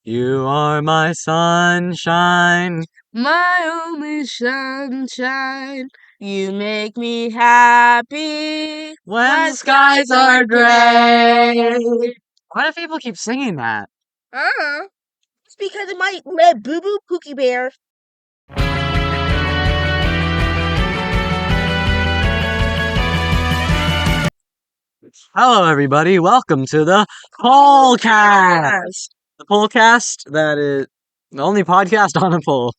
You are my sunshine. My only sunshine. You make me happy When skies are gray. Why do people keep singing that? It's because of my red boo boo Pookie Bear. Hello, everybody. Welcome to the Pollcast. The Pollcast that is the only podcast on a poll.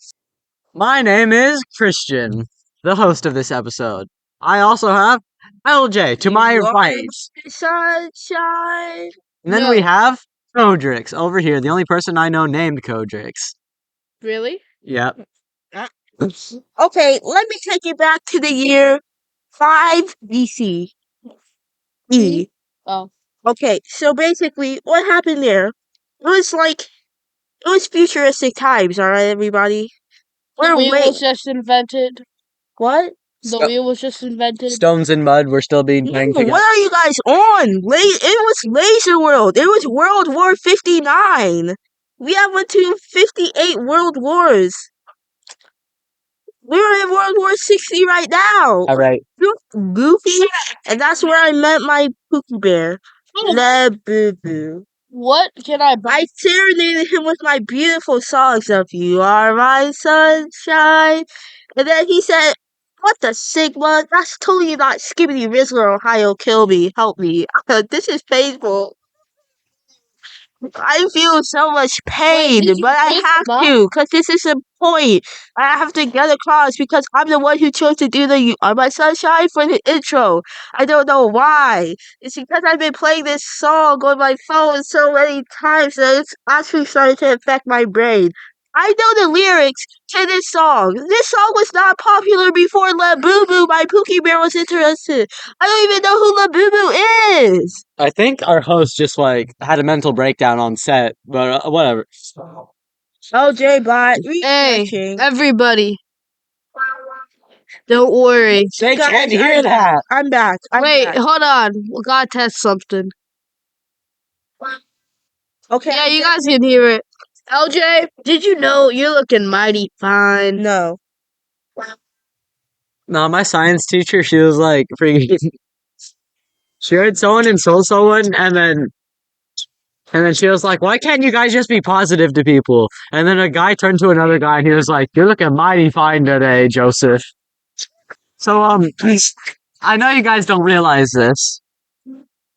My name is Christian, the host of this episode. I also have LJ to my right. Sunshine. And then we have Codrix over here, the only person I know named Codrix. Really? Yep. Okay, let me take you back to the year 5 BC. Oh. Okay, so basically, what happened there? It was futuristic times, alright, everybody? The wheel was just invented. What? The wheel was just invented. Stones and mud were still being banged together. What are you guys on? It was Laser World. It was World War 59. We have went to 58 World Wars. We're in World War 60 right now. All right. Goofy. And that's where I met my Pookie Bear. Le Boo Boo. What can I buy? I serenaded him with my beautiful songs of You Are My Sunshine. And then he said, what the Sigma? That's totally not Skibbity Rizzler, Ohio, kill me, help me. This is painful. I feel so much pain, but I have to, because this is a point. I have to get across, because I'm the one who chose to do the You Are My Sunshine for the intro. I don't know why. It's because I've been playing this song on my phone so many times that it's actually starting to affect my brain. I know the lyrics to this song. This song was not popular before La Boo Boo, my Pookie Bear, was interested. I don't even know who La Boo Boo is. I think our host just had a mental breakdown on set, but whatever. LJ Bot, Hey, everybody. Don't worry. They can't hear that. I'm back. Wait, hold on. We gotta test something. Okay. Yeah, you guys can hear it. LJ, did you know you're looking mighty fine? No. No, my science teacher, she was like freaking. She heard someone insult someone, and then she was like, "Why can't you guys just be positive to people?" And then a guy turned to another guy, and he was like, "You're looking mighty fine today, Joseph." So I know you guys don't realize this.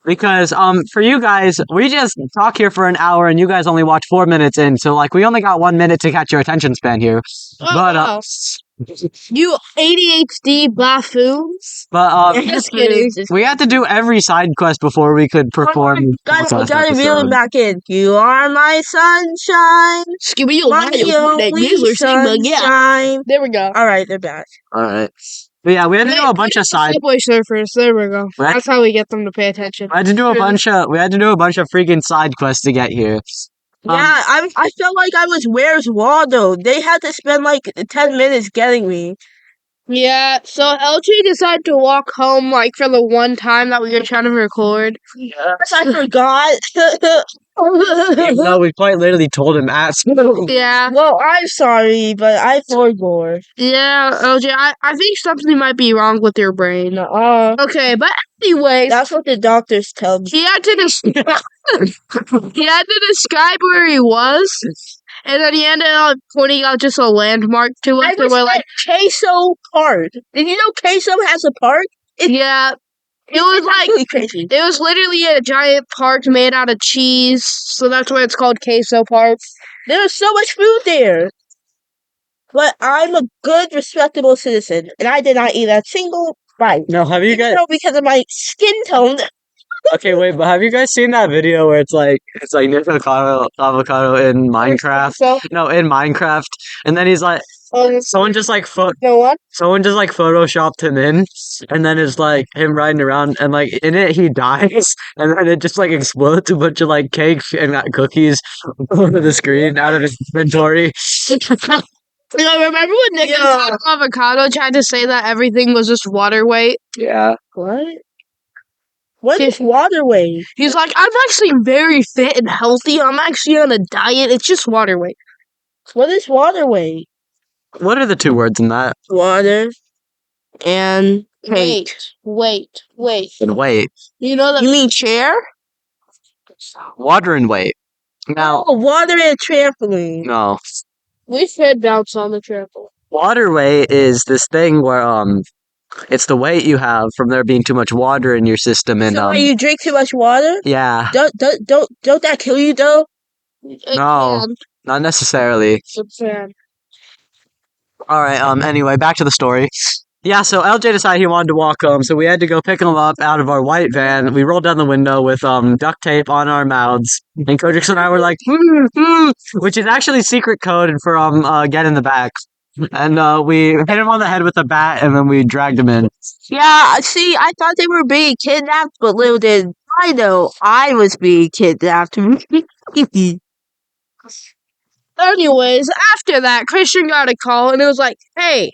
Because for you guys, we just talk here for an hour and you guys only watch 4 minutes in, so we only got 1 minute to catch your attention span here. But you ADHD buffoons. But just kidding. We had to do every side quest before we could perform. Guys, we gotta reel it back in. You are my sunshine. My only sunshine. There we go. Alright, they're back. Alright. But yeah, we had to do a bunch of side. Subway Surfers. There we go. That's how we get them to pay attention. We had to do a bunch of freaking side quests to get here. Yeah, I felt like I was Where's Waldo. They had to spend 10 minutes getting me. Yeah, so LG decided to walk home for the one time that we were trying to record. Yes, I forgot. No, we quite literally told him at school. Yeah. Well, I'm sorry, but I forgot. Yeah, LJ, I think something might be wrong with your brain. Okay, but anyway. That's what the doctors tell me. He had to describe where he was, and then he ended up pointing out just a landmark to us. And we're like, Queso Park. Did you know Queso has a park? Yeah. It was crazy. It was literally a giant park made out of cheese, so that's why it's called Queso Park. There was so much food there. But I'm a good, respectable citizen, and I did not eat a single bite. No, have you guys? Because of my skin tone. Okay, wait, but have you guys seen that video where it's like Nick Avocado in Minecraft? No, in Minecraft, and then he's like, someone just photoshopped him in, and then it's him riding around, and in it he dies, and then it just explodes a bunch of cake and cookies over the screen out of his inventory. Remember when Nick Avocado tried to say that everything was just water weight? Yeah. What? What is water weight? He's like, I'm actually very fit and healthy. I'm actually on a diet. It's just water weight. What is water weight? What are the two words in that? Water and weight. Wait. And weight. You know that? You mean chair? Water and weight. Now, Oh, water and trampoline. no. We should bounce on the trampoline. Water weight is this thing where it's the weight you have from there being too much water in your system, and So when you drink too much water, yeah, don't that kill you though? no, not necessarily. It can. All right. Anyway, back to the story. Yeah. So LJ decided he wanted to walk home, so we had to go pick him up out of our white van. We rolled down the window with duct tape on our mouths, and Kodix and I were like, which is actually secret code for get in the back. And we hit him on the head with a bat, and then we dragged him in. Yeah, see, I thought they were being kidnapped, but little did I know I was being kidnapped. Anyways, after that, Christian got a call and it was like, hey,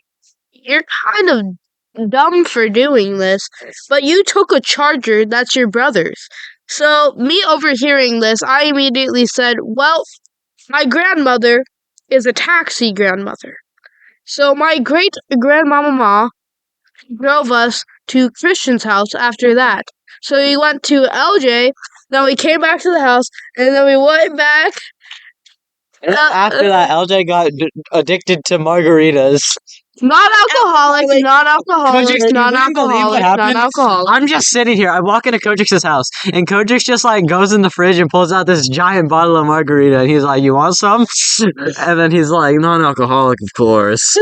you're kind of dumb for doing this, but you took a charger that's your brother's. So, me overhearing this, I immediately said, well, my grandmother is a taxi grandmother. So, my great grandmama drove us to Christian's house after that. So, we went to LJ, then we came back to the house, and then we went back. After that, LJ got addicted to margaritas. Non-alcoholic. I'm just sitting here. I walk into Kojix's house, and Kojix just like goes in the fridge and pulls out this giant bottle of margarita, and he's like, "You want some?" And then he's like, "Non-alcoholic, of course."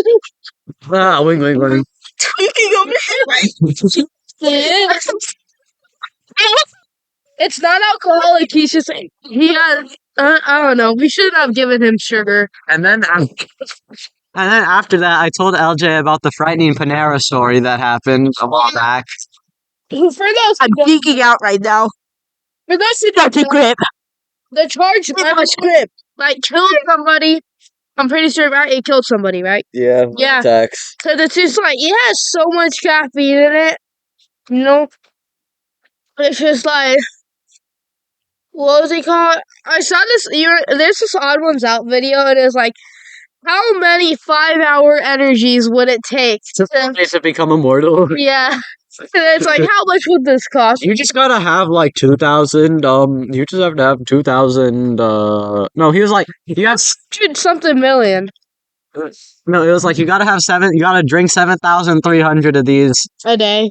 Wing, wing, wing. Tweaking over here. It's not alcoholic. He's just he has. I don't know. We should have given him sugar. And then after that, I told LJ about the frightening Panera story that happened a while back. For those, I'm geeking out right now. for those who Got don't the grip. the charge like killed somebody. I'm pretty sure it killed somebody, right? Yeah. Yeah. Attacks. Because it's just like it has so much caffeine in it. You know, it's just like. What was it called? I saw this. There's this Odd Ones Out video, and it's like, how many 5-hour energies would it take To become immortal. Yeah, and it's like, how much would this cost? You just gotta have like 2,000. You just have to have 2,000. No, he was like, you have. Something million No, it was like you gotta have seven. You gotta drink 7,300 of these. a day.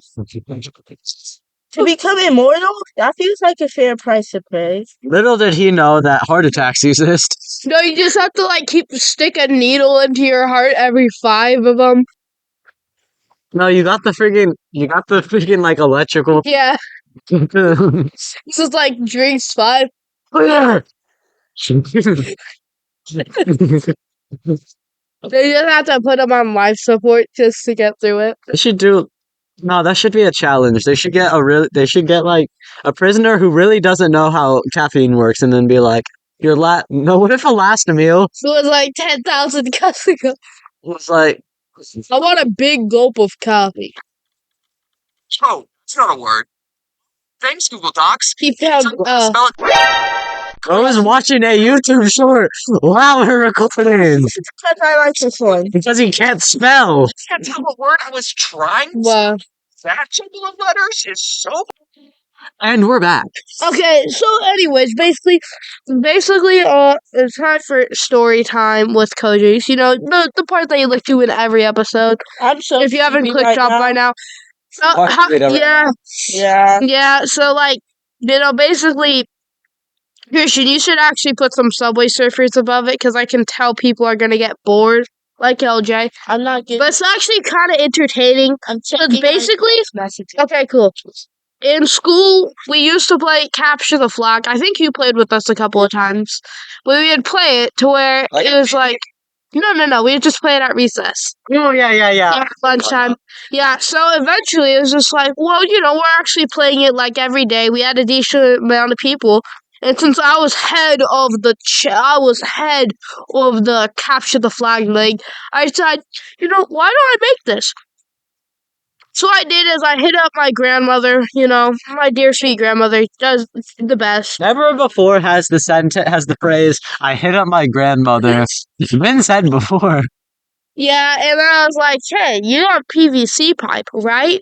To become immortal, that feels like a fair price to pay. Little did he know that heart attacks exist. No, you just have to like stick a needle into your heart every 5 of them. No, you got the freaking like electrical. Yeah, this is like drinks 5. They just have to put them on life support just to get through it. They should do. No, that should be a challenge. They should get like a prisoner who really doesn't know how caffeine works, and then be like, No, what if a last meal It was like 10,000 cups ago. was like? I want a big gulp of coffee. Oh, it's not a word. Thanks, Google Docs. He found. Spell it. I was watching a YouTube short while we're recording Because I like this one. because he can't spell. Can't tell what word I was trying. Wow. That jumble of letters is so. And we're back. Okay, so anyways, basically, it's time for story time with Koji's. You know, the part that you look to in every episode. I'm so If you haven't sleepy clicked right up now. by now. Watch it every- Yeah, so like, basically, Christian, you should actually put some Subway Surfers above it, because I can tell people are gonna get bored, like LJ. I'm not getting. But it's actually kind of entertaining. I'm So checking basically, messages. okay, cool. In school, we used to play Capture the Flag. I think you played with us a couple of times. But we would play it to where it was like, no, we would just play it at recess. Oh yeah. At lunchtime. Yeah, so eventually it was just like, well, we're actually playing it like every day. We had a decent amount of people. And since I was head of the Capture the Flag league, I said, why don't I make this? So what I did is I hit up my grandmother, my dear sweet grandmother, does the best. Never before has the phrase "I hit up my grandmother." It's been said before. Yeah, and then I was like, hey, you have PVC pipe, right?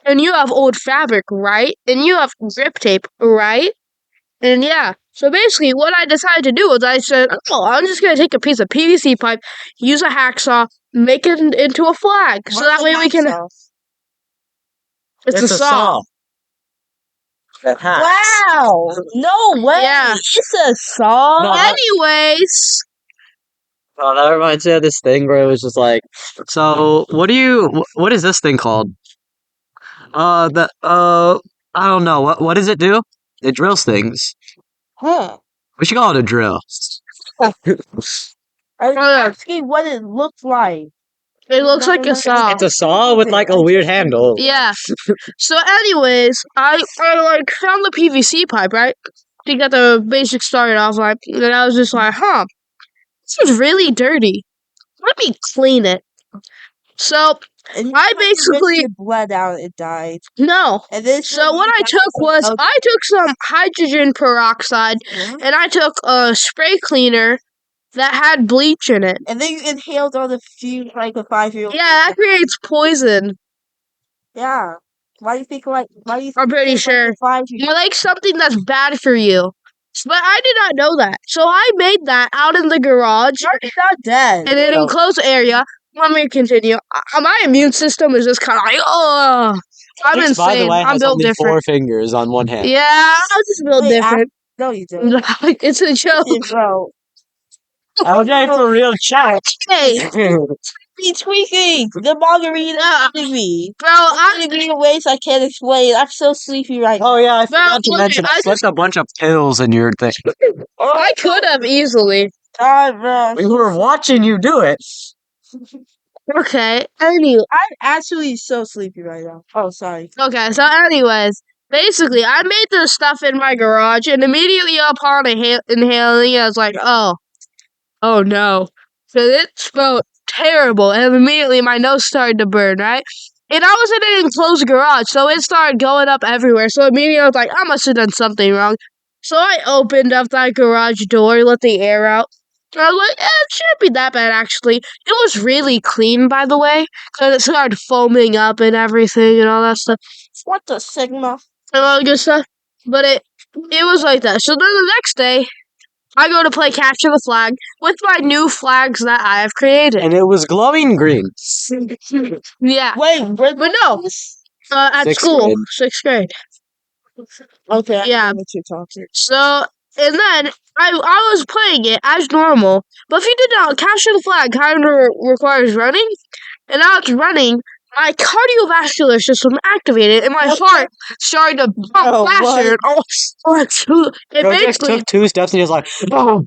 And you have old fabric, right? And you have grip tape, right? And yeah, so basically what I decided to do was I said, oh, I'm just going to take a piece of PVC pipe, use a hacksaw, make it into a flag. So that way we can... It's a saw. That hacks. Wow! No way! Yeah. It's a saw. No, that- Anyways, Oh, that reminds me of this thing where it was just like, so what is this thing called? I don't know. What does it do? It drills things. Huh. We should call it a drill. I was yeah. asking what it looks like. It looks like a saw. It's a saw with like a weird handle. Yeah. So anyways, I like found the PVC pipe, right? To get the basics started off, like, and I was just like, this is really dirty. Let me clean it. So And I basically it bled out. It died. no. And then So what I took was I took some hydrogen peroxide and I took a spray cleaner that had bleach in it. And then you inhaled all the fumes like a 5-year-old. Yeah, that creates poison. Yeah. Why do you think like? Why do you? I'm pretty sure. You like something that's bad for you. But I did not know that. So I made that out in the garage It's not dead. in an enclosed area. Let me continue. My immune system is just kind of like, oh, I'm Which, insane. by the way, I'm has built only different. 4 fingers on one hand. Yeah, I'm just built Wait, different. No, you don't. It's a joke. Bro. Okay, for real chat. Hey, Be tweaking the margarita me. bro, I'm in green ways I can't explain. I'm so sleepy right now. Oh yeah, I Well, forgot to okay, mention I slipped a bunch of pills in your thing. I could have easily. God, bro. We were watching you do it. Okay, anyway. I'm actually so sleepy right now. Oh, sorry. Okay, so anyways, basically, I made this stuff in my garage, and immediately upon inhaling, I was like, oh no. So it smelled terrible, and immediately my nose started to burn, right? And I was in an enclosed garage, so it started going up everywhere. So immediately I was like, I must have done something wrong. So I opened up that garage door, let the air out. And I was like, it shouldn't be that bad, actually. It was really clean, by the way, because it started foaming up and everything and all that stuff. What the Sigma? And all that good stuff. But it was like that. So then the next day, I go to play Capture the Flag with my new flags that I have created. And it was glowing green. Yeah. Wait, But no, at 6th school, grade. 6th grade. Okay. I Yeah. know what you're talking. So, and then I was playing it as normal. But if you did not capture the flag, kind of requires running. And I was running, my cardiovascular system activated, and my heart started to pump Oh, faster. what? It Project basically, took 2 steps and he was like, oh.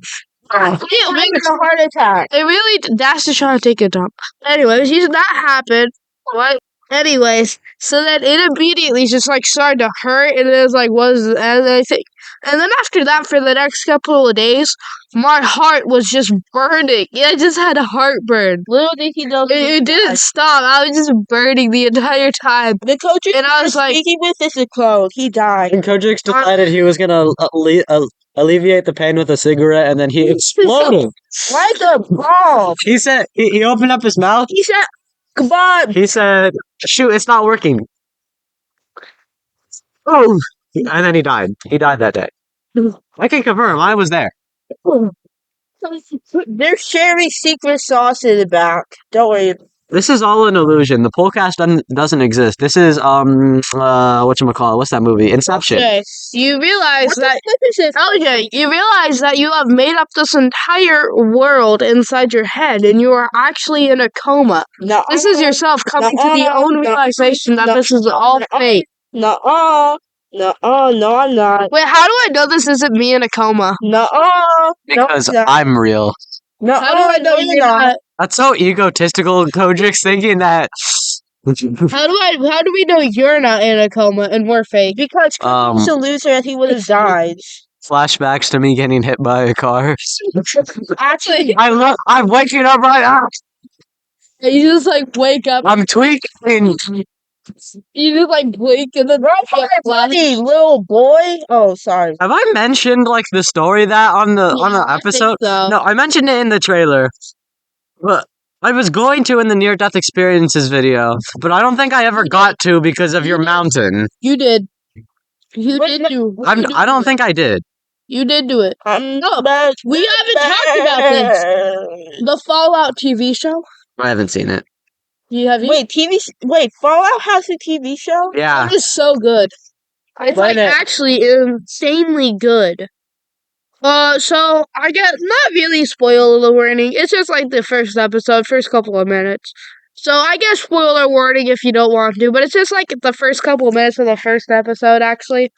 it makes a heart attack. It really, that's just trying to take a dump. Anyways, that happened. What? Anyways, so then it immediately just like started to hurt, and it was like, and I think, and then after that, for the next couple of days, my heart was just burning. Yeah, I just had a heartburn. Little did he know. It didn't stop. I was just burning the entire time. The coach And I was like, speaking with is a clone. He died. And Kojix decided he was gonna alleviate the pain with a cigarette, and then he exploded. Why the ball? He said he opened up his mouth. He said, "Come on." He said, "Shoot, it's not working." Oh, and then he died. He died that day. I can confirm. I was there. They're sharing secret sauce in the back. Don't worry. This is all an illusion. The Polcast doesn't exist. This is whatchamacallit? What's that movie? Inception. okay, you realize What that. the fuck is this? Okay, you realize that you have made up this entire world inside your head, and you are actually in a coma. No. This is yourself coming to the own realization that this is all fake. No, no, I'm not. Wait, how do I know this isn't me in a coma? No, Because no, I'm real. no, How do I know you're not? That's so egotistical, Kojix, thinking that. How do we know you're not in a coma and we're fake? Because he's a loser and he would have died. Flashbacks to me getting hit by a car. Actually, I'm waking up right now. you just like wake up. I'm tweaking. You just like blink and then Funny little boy. Oh, sorry. Have I mentioned like the story that on the episode? so. No, I mentioned it in the trailer. But I was going to in the near death experiences video, but I don't think I ever got to because of your mountain. You did. You did do. I don't think I did. You did do it. No, We haven't talked about this. The Fallout TV show. I haven't seen it. Have you? Wait, Fallout has a TV show? Yeah. It is so good. It's like actually insanely good. So I guess not really spoiler warning. It's just like the first episode, first couple of minutes. So I guess spoiler warning if you don't want to, but it's just like the first couple of minutes of the first episode, actually.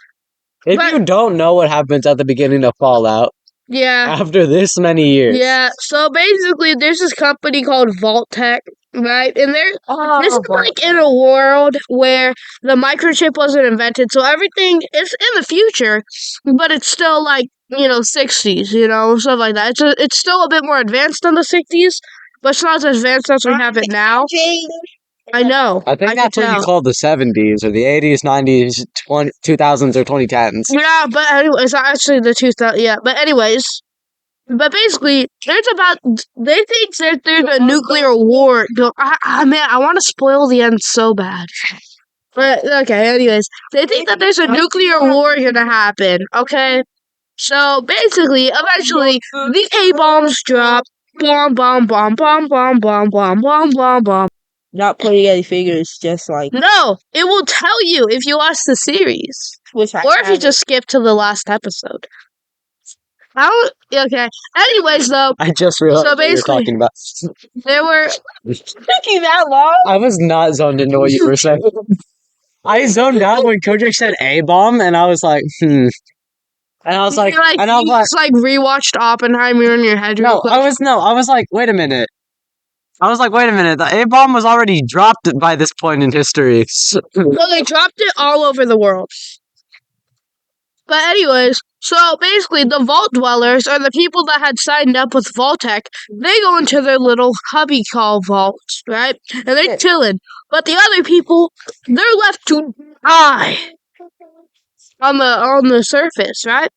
If you don't know what happens at the beginning of Fallout Yeah. after this many years. Yeah. So basically, there's this company called Vault-Tec, right? And this is like in a world where the microchip wasn't invented, so everything is in the future, but it's still like 60s, stuff like that. It's still a bit more advanced than the 60s, but it's not as advanced as we have it now. I know. I think that's what you call the 70s or the 80s, 90s, 2000s, or 2010s. Yeah, but anyways, actually the 2000. Yeah, but anyways. But basically, they think that there's a nuclear war. Man, I want to spoil the end so bad. But, okay, anyways. They think that there's a nuclear war gonna happen, okay? So, basically, eventually, the A-bombs drop. Bomb, bomb, bomb, bomb, bomb, bomb, bomb, bomb, bomb, bomb. Not putting any figures, just like... No, it will tell you if you watch the series. Or if you just skip to the last episode. Okay. Anyways, though. I just realized what you were talking about. There were taking that long. I was not zoned into what you were saying. I zoned out when Kojak said A-bomb, and I was like, And I was like, just rewatched Oppenheimer in your head. I was like, wait a minute. The A-bomb was already dropped by this point in history. No, they dropped it all over the world. But anyways, so basically the Vault Dwellers are the people that had signed up with Vault-Tec. They go into their little hubby call vaults, right? And they're chilling. But the other people, they're left to die on the surface, right?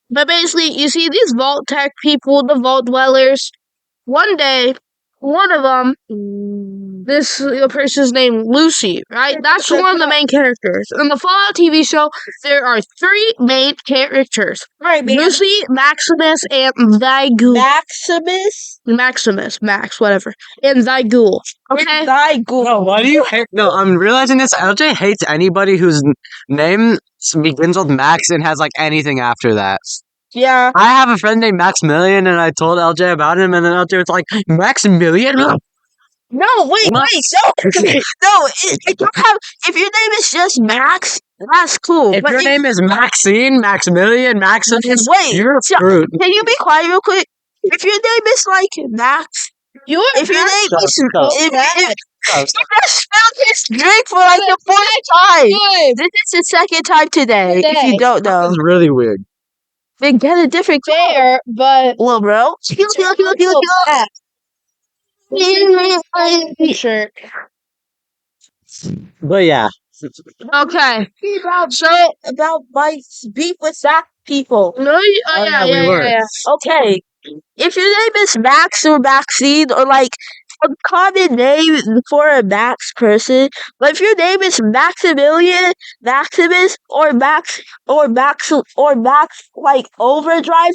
But basically, you see these Vault-Tec people, the Vault Dwellers, one day, one of them, this person's named Lucy, right? That's one of the main characters. In the Fallout TV show, there are 3 main characters. Right, Lucy, Maximus, and Zygul. Max, whatever. And Zygul. Okay? Zygul. No, why do you hate... No, I'm realizing this. LJ hates anybody whose name begins with Max and has, anything after that. Yeah. I have a friend named Maximilian, and I told LJ about him, and then LJ was like, Maximilian? No, wait, no. No, if your name is just Max, that's cool. If your name is Maxine, Maximilian, Maximus, you're screwed. Can you be quiet real quick? If your name is Max, if your name is you just spelled his drink for the 4th time. This is the 2nd time today. If you don't know, That's really weird. Then get a different Fair, but little bro. Sure. But yeah. Okay. So about my beef with that people. No, we were. yeah. Okay. If your name is Max or Maxine or a common name for a Max person, but if your name is Maximilian, Maximus, or Max Overdrive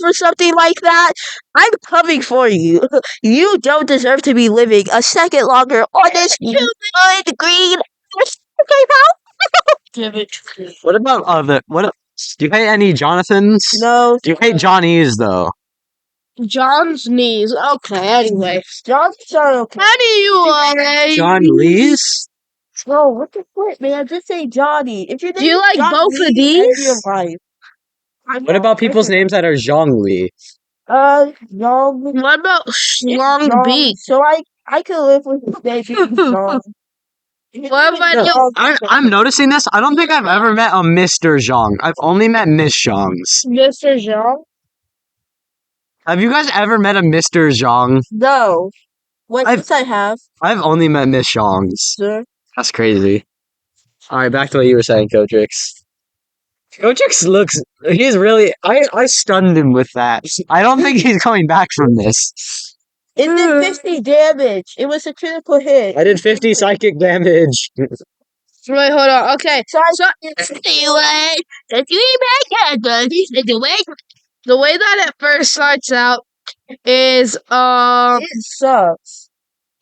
or something like that, I'm coming for you. You don't deserve to be living a second longer on this good green. What about do you hate any Jonathans? No. Do you hate Johnnies though? John's knees. Okay, anyway. John's okay. Anyway. John Lee's? No, what the fuck, man? Just say Johnny. If your name Do you is like John both Lee, of these? Your life. What about people's names that are Zhongli? Young. What about Schlong Beak? So I can live with his name being John. What about you? I'm noticing this. I don't think I've ever met a Mr. Zhong. I've only met Miss Zhongs. Mr. Zhong? Have you guys ever met a Mr. Zhong? No. What? Yes, I have. I've only met Miss Zhongs. Sir. That's crazy. All right, back to what you were saying, Kodrix. Kodrix looks. He's really. I stunned him with that. I don't think he's coming back from this. It did 50 damage. It was a critical hit. I did 50 psychic damage. Wait, hold on. Okay, so Anyway, the three main characters, the way that it first starts out is it sucks.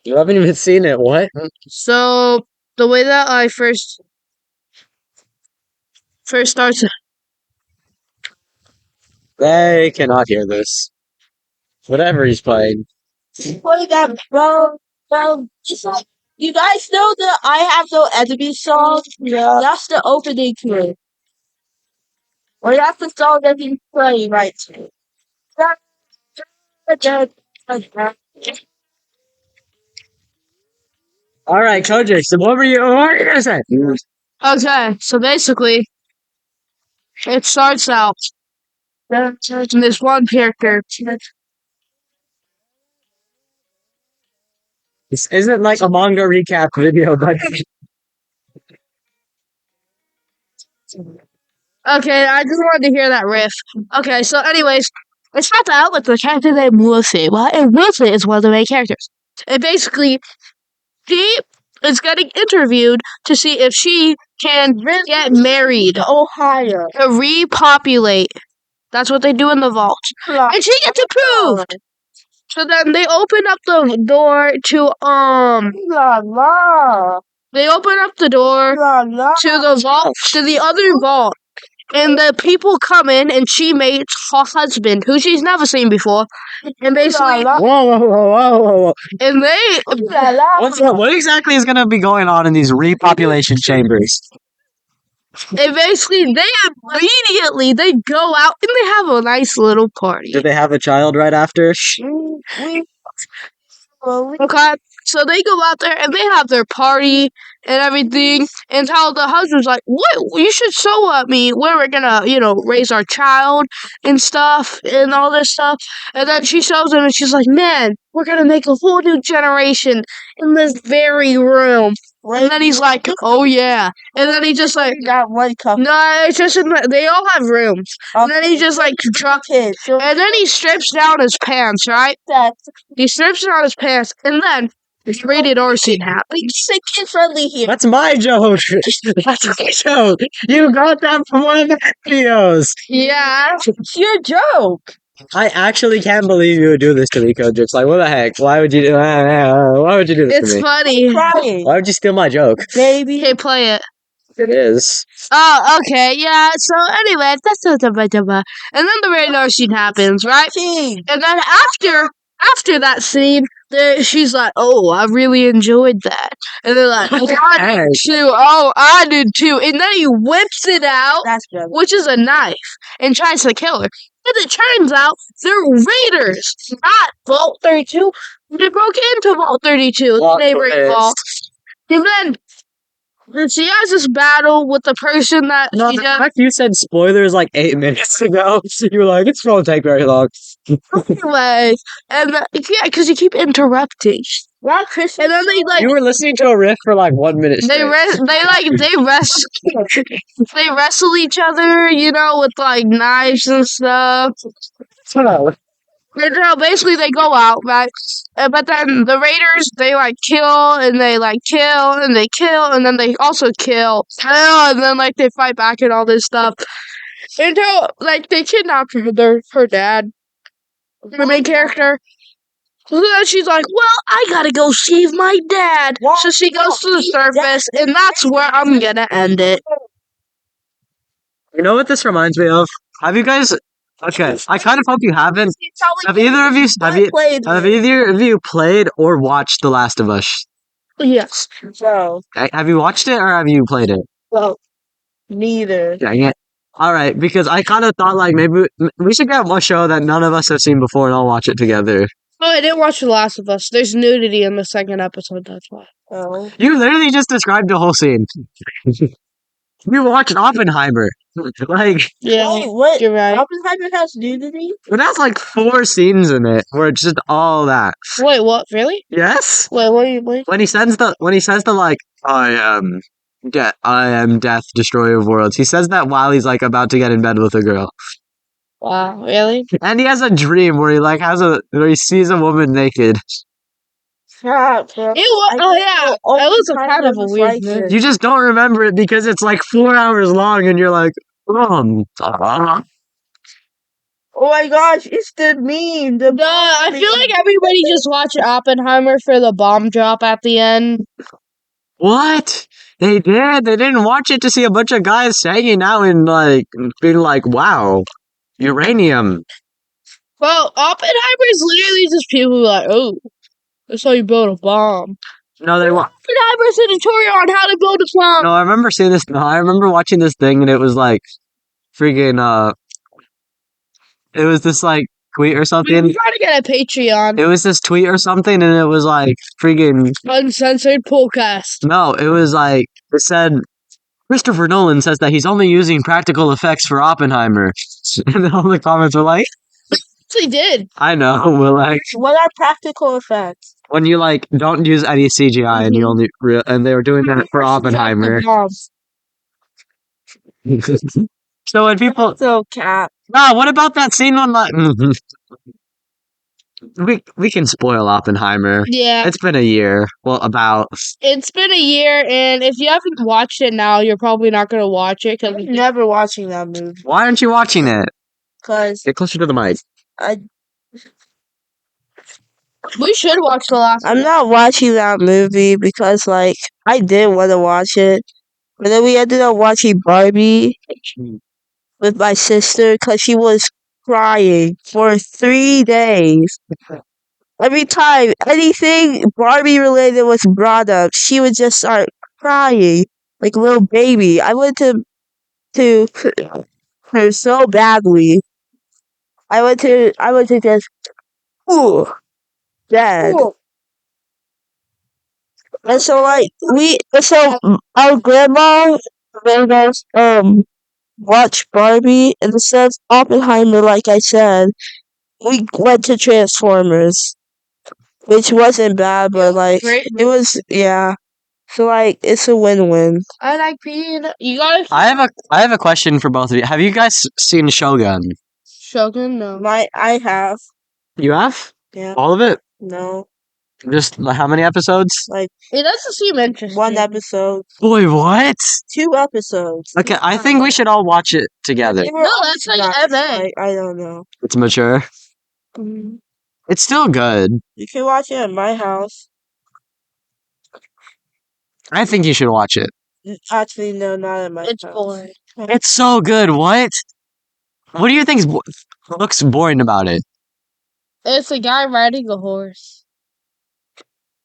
You haven't even seen it. What? so the way that I first starts. They cannot hear this. Whatever he's playing. Play that, bro. It's like, you guys know the I Have No Enemy song? Yeah. That's the opening to it. Or that's the song that he's playing right now. All right, Kodrix. So what were you gonna say? Okay, so basically, it starts out and this one character. This isn't like a manga recap video, but Okay, I just wanted to hear that riff. Okay, so anyways, it starts out with the character named Wilson. Well, and Wilson is one of the main characters. And basically, she is getting interviewed to see if she can get married Ohio. to repopulate. That's what they do in the vault. And she gets approved! So then they open up the door to, La la. they open up the door La la. to the vault, to the other vault. And the people come in, and she meets her husband, who she's never seen before. And basically, whoa. and they, La la. What exactly is gonna be going on in these repopulation chambers? and basically, they immediately, they go out, and they have a nice little party. Did they have a child right after? Okay, so they go out there and they have their party and everything, and how the husband's like, "What? You should show me where we're gonna, raise our child and stuff and all this stuff." And then she shows him, and she's like, "Man, we're gonna make a whole new generation in this very room." And then he's like, "Oh yeah," and then he just like, Got one cup. "No, it's just they all have rooms." And then he just like drops, Kid. and then he strips down his pants, right? He strips down his pants, and then this rated R scene happens. It's kid friendly here. That's my joke. That's my joke. You got that from one of the videos. Yeah. It's your joke. I actually can't believe you would do this to me, Kodrix. Like, what the heck? Why would you do? Why would you do this It's to me? funny. Crying. Why would you steal my joke? Baby. Okay, play it. It is. Oh, okay, yeah. So anyway, that's and then the rated R scene happens, right? King. And then after that scene, she's like, "Oh, I really enjoyed that," and they're like, "I did too. Oh, I did too." And then he whips it out, That's good. which is a knife, and tries to kill her. But it turns out they're raiders, not Vault 32. They broke into Vault 32, the neighboring vault. And then she has this battle with the person that No, she the just... fact you said spoilers like 8 minutes ago, you were like, it's won't take very long. Anyways, and yeah, because you keep interrupting. Not Christian. And then they like... You were listening to a riff for like 1 minute straight. They wrestle each other, with like knives and stuff. And so basically they go out, right? But then the raiders, they like kill and they like kill and they kill and then they also kill. And then like they fight back and all this stuff. Until like they kidnap her dad, the main character. So then she's like, "Well, I gotta go save my dad." So she goes to the surface, and that's where I'm gonna end it. You know what this reminds me of? Have you guys? Okay, I kind of hope you haven't. Have either of you played or watched The Last of Us? Yes. So, Have you watched it or have you played it? well, neither. Dang it. All right, because I kind of thought like maybe we should get one show that none of us have seen before and all watch it together. Oh, I didn't watch The Last of Us. There's nudity in the second episode, that's why. Oh. You literally just described the whole scene. You watched Oppenheimer. Like, Yeah, Wait, what? you're right. Oppenheimer has nudity? it has like 4 scenes in it where it's just all that. Wait, what? Really? Yes? Wait, what? Are you? Wait. When he says the like, I am death, destroyer of worlds. He says that while he's like about to get in bed with a girl. Wow, really? And he has a dream where where he sees a woman naked. Stop, bro. It was. Oh yeah, it was a kind of a weird movie. You just don't remember it because it's like 4 hours long and you're like, Oh my gosh, it's the meme. No, I feel like everybody just watched Oppenheimer for the bomb drop at the end. what? They did. They didn't watch it to see a bunch of guys hanging out and like being like, wow, uranium. Well, Oppenheimer is literally just people like, oh, that's how you build a bomb. No, they want. Oppenheimer's a tutorial on how to build a bomb. No, I remember seeing this. No, I remember watching this thing and it was like freaking. It was this like tweet or We something. trying to get a Patreon. It was this tweet or something, and it was like freaking. Uncensored podcast. No, it was like it said Christopher Nolan says that he's only using practical effects for Oppenheimer, and then all the comments were like, Actually did. "I know, but like What are practical effects? when you like don't use any CGI and you only and they were doing that for Oppenheimer." Bombs. So when people, So cap. what about that scene when like we can spoil Oppenheimer. Yeah, It's been a year. Well, about. it's been a year, and if you haven't watched it now, you're probably not gonna watch it because I'm never watching that movie. Why aren't you watching it? Because Get closer to the mic. we should watch the last. I'm not watching that movie because, like, I did want to watch it. But then we ended up watching Barbie with my sister because she was crying for 3 days. Every time anything Barbie related was brought up, she would just start crying like a little baby. I went to her so badly. I went to just ooh dead. And so like our grandma made us watch Barbie and instead of Oppenheimer, like I said, we went to Transformers. Which wasn't bad, but like Great. it was, yeah. So like it's a win-win. I like being. You gotta. I have a question for both of you. Have you guys seen Shogun? Shogun, no. I have, You have? yeah. All of it? No, Just how many episodes? like It doesn't seem interesting. 1 episode, Boy, what? 2 episodes. Okay, I think we should all watch it together. No, that's like MA. I don't know. It's mature. Mhm. It's still good. You can watch it at my house. I think you should watch it. Actually, no, not at my It's house. boring. It's so good. What? What do you think looks boring about it? It's a guy riding a horse.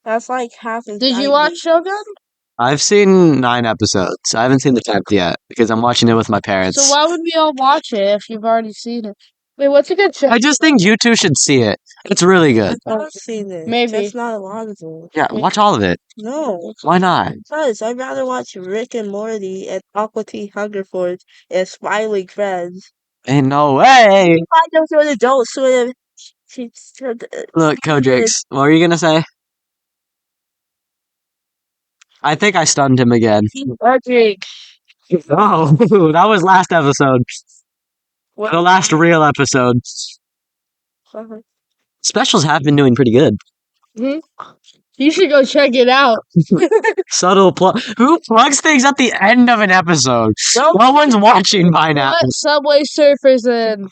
That's like half his Did you idea. watch Shogun? I've seen 9 episodes. I haven't seen the 10th yet because I'm watching it with my parents. So why would we all watch it if you've already seen it? Wait, what's a good show? I just think you two should see it. It's really good. I've seen it. Maybe. That's not a lot of it. Yeah, watch all of it. No. Why not? Because I'd rather watch Rick and Morty and Aqua Teen Hunger Force and Smiling Friends. Ain't no way. I don't sort of don't sort of. Look, Kodrix, what were you gonna say? I think I stunned him again. Okay. Oh, that was last episode. The last real episode. Specials have been doing pretty good. You should go check it out. Subtle plug. Who plugs things at the end of an episode? No one's watching by now. Let Subway Surfers in.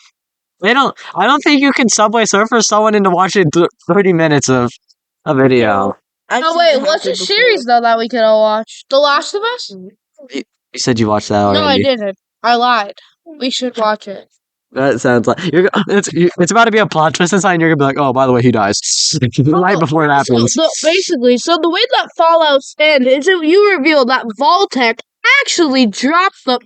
They don't. I don't think you can Subway Surfer someone into watching 30 minutes of a video. Oh wait, what's a series though that we could all watch? The Last of Us? You said you watched that already. No, I didn't. I lied. We should watch it. That sounds like it's about to be a plot twist inside, and you're gonna be like, "Oh, by the way, he dies right before it happens." So basically, the way that Fallout's end is if you reveal that Vaultec actually dropped the